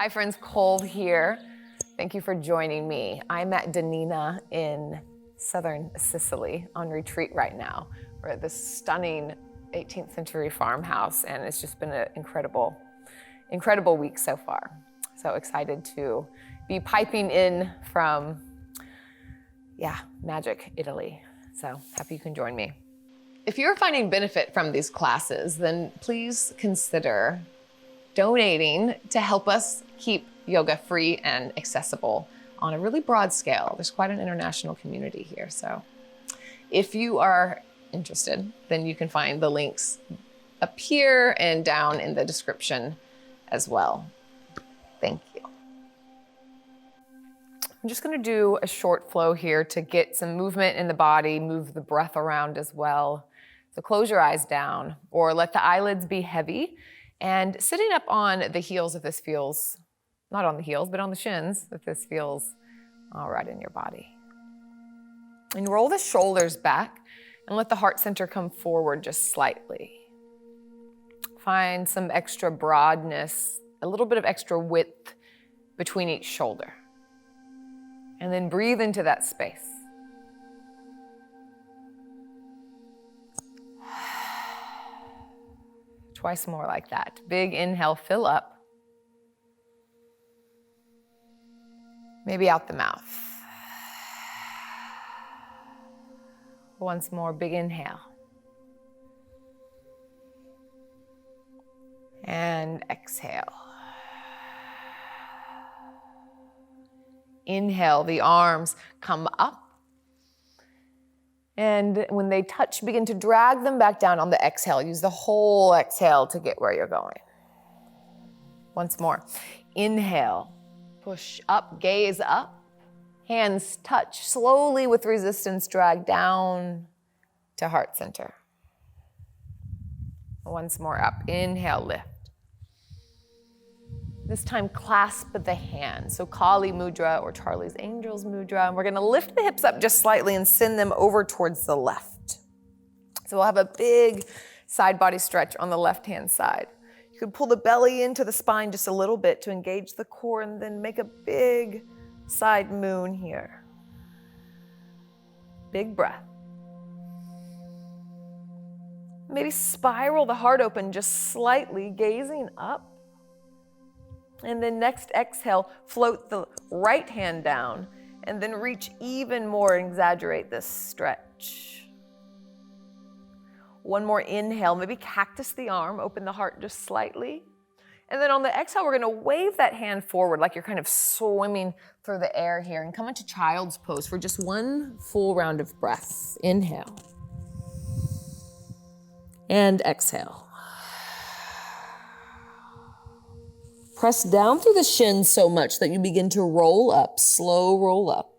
Hi friends, Cole here. Thank you for joining me. I'm at Danina in southern Sicily on retreat right now. We're at this stunning 18th century farmhouse, and it's just been an incredible week so far. So excited to be piping in from, magic Italy. So happy you can join me. If you're finding benefit from these classes, then please consider donating to help us keep yoga free and accessible on a really broad scale. There's quite an international community here. So if you are interested, then you can find the links up here and down in the description as well. Thank you. I'm just gonna do a short flow here to get some movement in the body, move the breath around as well. So close your eyes down or let the eyelids be heavy, and sitting up on the heels if this feels, not on the heels, but on the shins if this feels all right in your body. And roll the shoulders back and let the heart center come forward just slightly. Find some extra broadness, a little bit of extra width between each shoulder. And then breathe into that space. Twice more like that. Big inhale, fill up. Maybe out the mouth. Once more, big inhale. And exhale. Inhale, the arms come up. And when they touch, begin to drag them back down on the exhale. Use the whole exhale to get where you're going. Once more. Inhale, push up, gaze up. Hands touch slowly with resistance, drag down to heart center. Once more up. Inhale, lift. This time, clasp the hands. So Kali Mudra or Charlie's Angels Mudra. And we're gonna lift the hips up just slightly and send them over towards the left. So we'll have a big side body stretch on the left-hand side. You could pull the belly into the spine just a little bit to engage the core, and then make a big side moon here. Big breath. Maybe spiral the heart open just slightly, gazing up. And then next exhale, float the right hand down, and then reach even more and exaggerate this stretch. One more inhale, maybe cactus the arm, open the heart just slightly. And then on the exhale, we're gonna wave that hand forward like you're kind of swimming through the air here, and come into child's pose for just one full round of breath. Inhale. And exhale. Press down through the shins so much that you begin to roll up, slow roll up.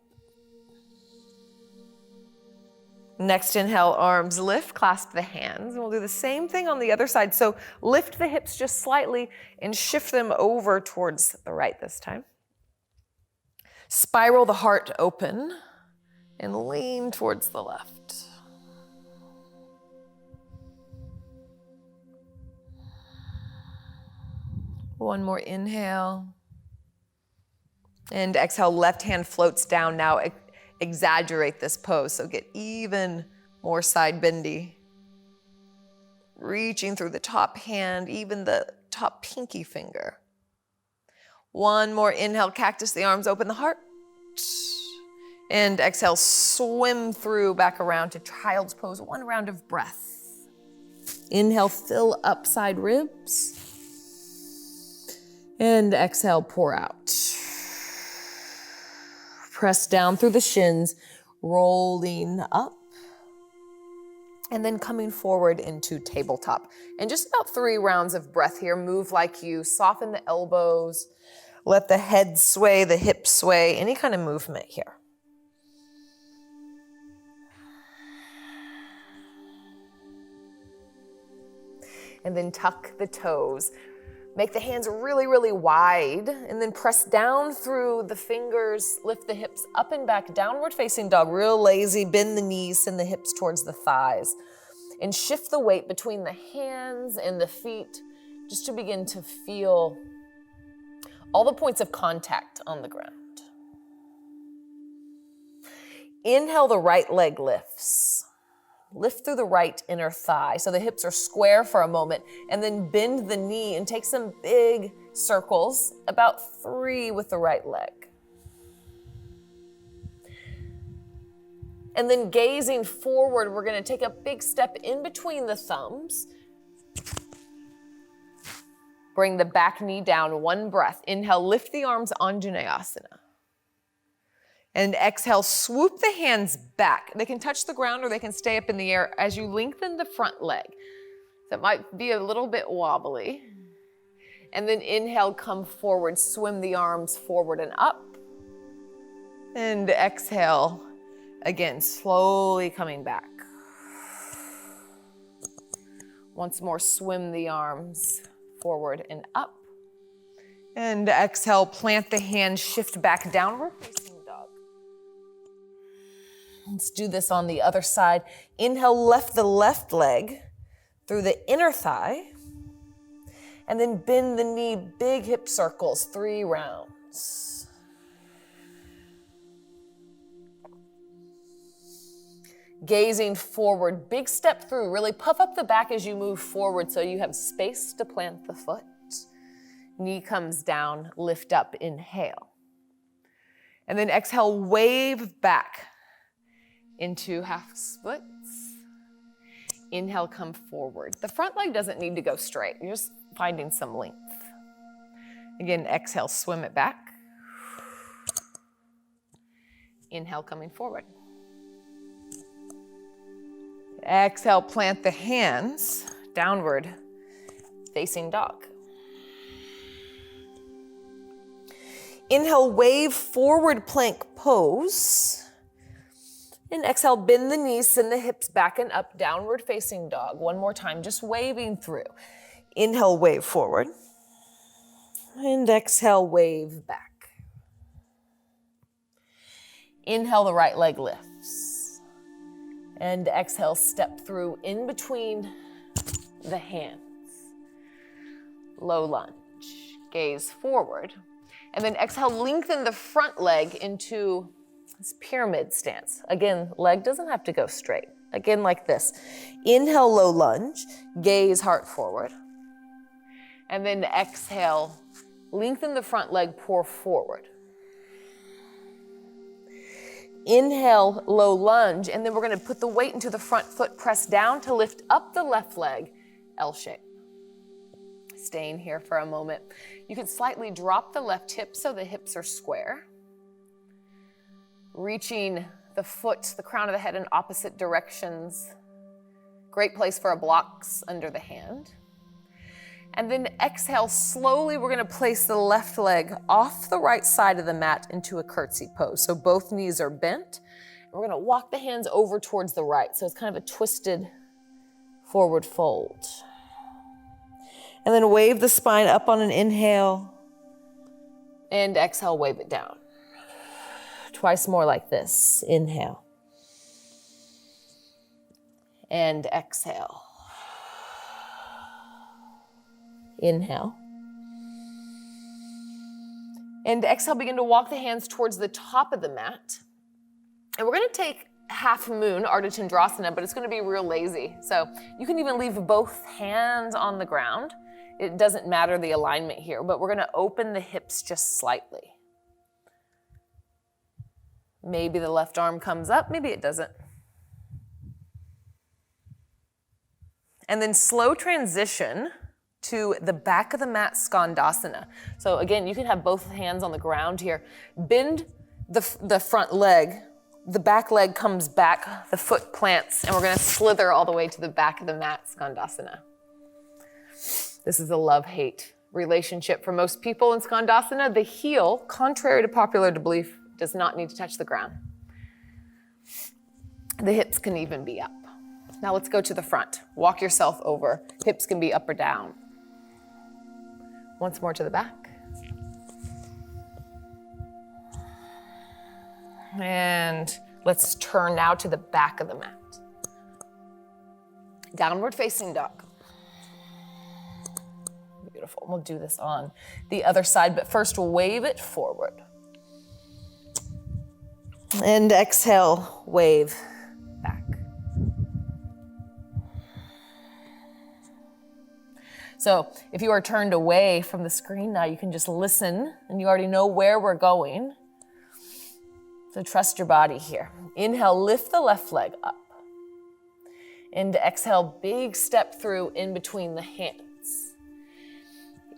Next inhale, arms lift, clasp the hands. And we'll do the same thing on the other side. So lift the hips just slightly and shift them over towards the right this time. Spiral the heart open and lean towards the left. One more inhale. And exhale, left hand floats down. Now exaggerate this pose, so get even more side bendy. Reaching through the top hand, even the top pinky finger. One more inhale, cactus the arms, open the heart. And exhale, swim through back around to child's pose. One round of breath. Inhale, fill up side ribs. And exhale, pour out. Press down through the shins, rolling up. And then coming forward into tabletop. And just about 3 rounds of breath here. Move like you soften the elbows. Let the head sway, the hips sway, any kind of movement here. And then tuck the toes. Make the hands really, really wide, and then press down through the fingers, lift the hips up and back, downward facing dog, real lazy, bend the knees, send the hips towards the thighs. And shift the weight between the hands and the feet just to begin to feel All the points of contact on the ground. Inhale, the right leg lifts. Lift through the right inner thigh so the hips are square for a moment, and then bend the knee and take some big circles, about 3 with the right leg. And then gazing forward, we're going to take a big step in between the thumbs. Bring the back knee down, 1 breath. Inhale, lift the arms, Anjaneyasana. And exhale, swoop the hands back. They can touch the ground or they can stay up in the air as you lengthen the front leg. So it might be a little bit wobbly. And then inhale, come forward, swim the arms forward and up. And exhale, again, slowly coming back. Once more, swim the arms forward and up. And exhale, plant the hands, shift back, downward facing dog. Let's do this on the other side. Inhale, left the left leg through the inner thigh. And then bend the knee, big hip circles, 3 rounds. Gazing forward, big step through, really puff up the back as you move forward so you have space to plant the foot. Knee comes down, lift up, inhale. And then exhale, wave back into half splits. Inhale, come forward. The front leg doesn't need to go straight. You're just finding some length. Again, exhale, swim it back. Inhale, coming forward. Exhale, plant the hands, downward facing dog. Inhale, wave forward plank pose. And exhale, bend the knees, send the hips back and up, downward facing dog. 1 more time, just waving through. Inhale, wave forward. And exhale, wave back. Inhale, the right leg lifts. And exhale, step through in between the hands. Low lunge, gaze forward. And then exhale, lengthen the front leg into this pyramid stance. Again, leg doesn't have to go straight. Again, like this. Inhale, low lunge, gaze heart forward. And then exhale, lengthen the front leg, pour forward. Inhale, low lunge, and then we're going to put the weight into the front foot, press down to lift up the left leg, L shape. Staying here for a moment. You can slightly drop the left hip so the hips are square. Reaching the foot, the crown of the head in opposite directions. Great place for a blocks under the hand. And then exhale, slowly we're going to place the left leg off the right side of the mat into a curtsy pose. So both knees are bent. We're going to walk the hands over towards the right. So it's kind of a twisted forward fold. And then wave the spine up on an inhale. And exhale, wave it down. Twice more like this. Inhale. And exhale. Inhale. And exhale, begin to walk the hands towards the top of the mat. And we're going to take half moon, Ardha Chandrasana, but it's going to be real lazy. So you can even leave both hands on the ground. It doesn't matter the alignment here, but we're going to open the hips just slightly. Maybe the left arm comes up, maybe it doesn't. And then slow transition to the back of the mat, Skandasana. So again, you can have both hands on the ground here. Bend the front leg. The back leg comes back, the foot plants, and we're going to slither all the way to the back of the mat, Skandasana. This is a love-hate relationship for most people in Skandasana. The heel, contrary to popular belief, does not need to touch the ground. The hips can even be up. Now let's go to the front. Walk yourself over. Hips can be up or down. Once more to the back. And let's turn now to the back of the mat. Downward facing dog. Beautiful. We'll do this on the other side, but first we'll wave it forward. And exhale, wave back. So if you are turned away from the screen now, you can just listen and you already know where we're going. So trust your body here. Inhale, lift the left leg up. And exhale, big step through in between the hands.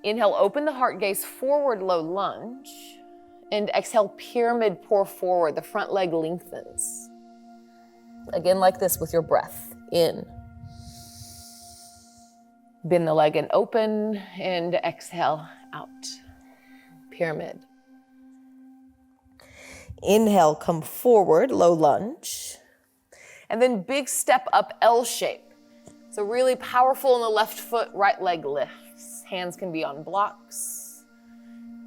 Inhale, open the heart gaze forward, low lunge. And exhale, pyramid pour forward. The front leg lengthens. Again, like this with your breath. In. Bend the leg and open. And exhale, out. Pyramid. Inhale, come forward, low lunge. And then big step up, L shape. So really powerful in the left foot, right leg lifts. Hands can be on blocks.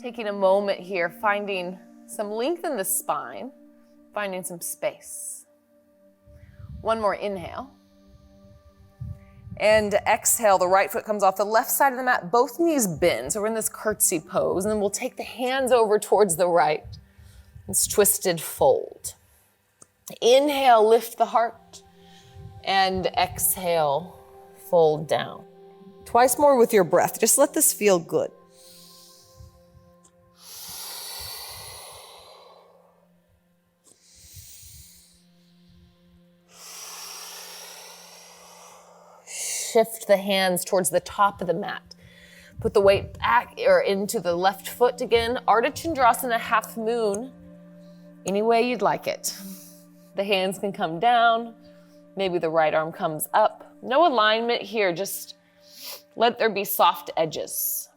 Taking a moment here, finding some length in the spine, finding some space. One more inhale. And exhale, the right foot comes off the left side of the mat, both knees bend. So we're in this curtsy pose, and then we'll take the hands over towards the right. It's twisted fold. Inhale, lift the heart, and exhale, fold down. Twice more with your breath. Just let this feel good. Shift the hands towards the top of the mat. Put the weight back or into the left foot again. Ardha Chandrasana, half moon. Any way you'd like it. The hands can come down. Maybe the right arm comes up. No alignment here, just let there be soft edges.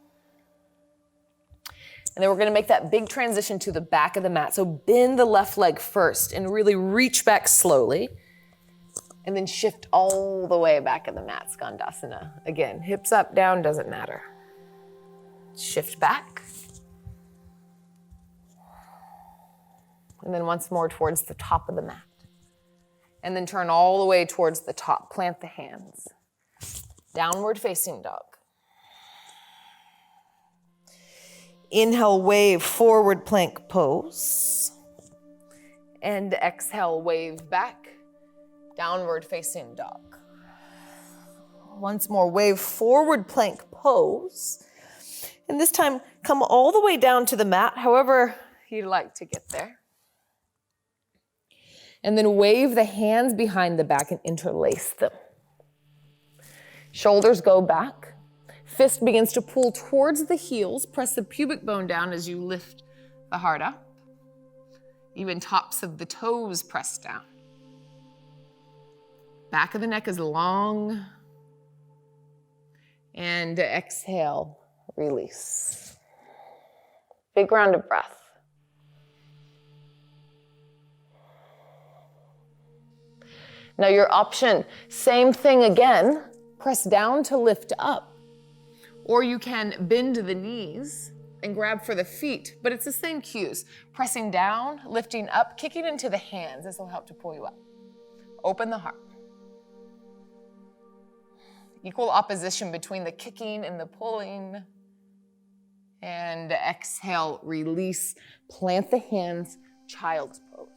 And then we're gonna make that big transition to the back of the mat. So bend the left leg first and really reach back slowly. And then shift all the way back of the mat, Skandasana. Again, hips up, down, doesn't matter. Shift back. And then once more towards the top of the mat. And then turn all the way towards the top. Plant the hands. Downward facing dog. Inhale, wave, forward plank pose. And exhale, wave back. Downward facing dog. Once more, wave, forward plank pose. And this time, come all the way down to the mat, however you'd like to get there. And then wave the hands behind the back and interlace them. Shoulders go back. Fist begins to pull towards the heels. Press the pubic bone down as you lift the heart up. Even tops of the toes press down. Back of the neck is long. And exhale, release. Big round of breath. Now your option, same thing again, press down to lift up. Or you can bend the knees and grab for the feet, but it's the same cues. Pressing down, lifting up, kicking into the hands. This will help to pull you up. Open the heart. Equal opposition between the kicking and the pulling. And exhale, release, plant the hands, child's pose.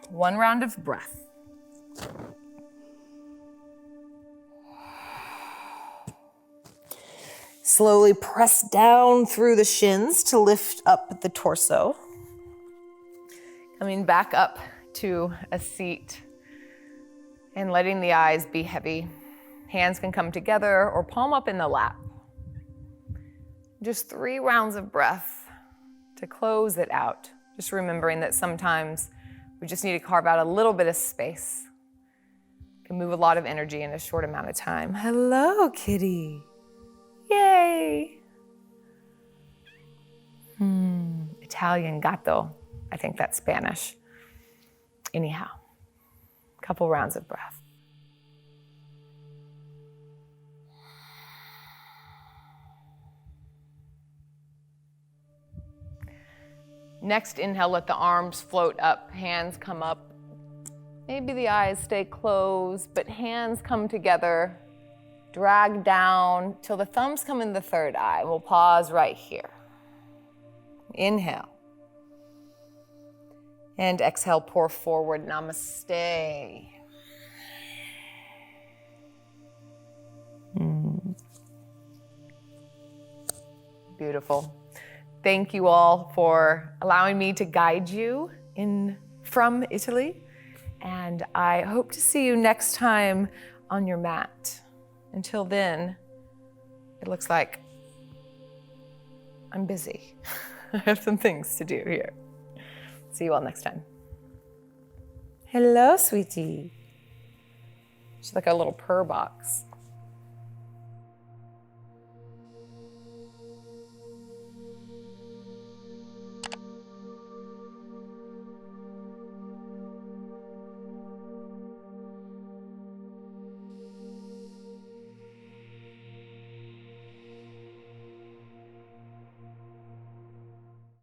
One round of breath. Slowly press down through the shins to lift up the torso. Coming back up to a seat and letting the eyes be heavy. Hands can come together or palm up in the lap. Just 3 rounds of breath to close it out. Just remembering that sometimes we just need to carve out a little bit of space. Can move a lot of energy in a short amount of time. Hello, kitty. Yay. Italian gatto. I think that's Spanish. Anyhow, couple rounds of breath. Next inhale, let the arms float up, hands come up. Maybe the eyes stay closed, but hands come together. Drag down till the thumbs come in the third eye. We'll pause right here. Inhale. And exhale, pour forward, namaste. Beautiful. Thank you all for allowing me to guide you from Italy. And I hope to see you next time on your mat. Until then, it looks like I'm busy. I have some things to do here. See you all next time. Hello, sweetie. She's like a little purr box.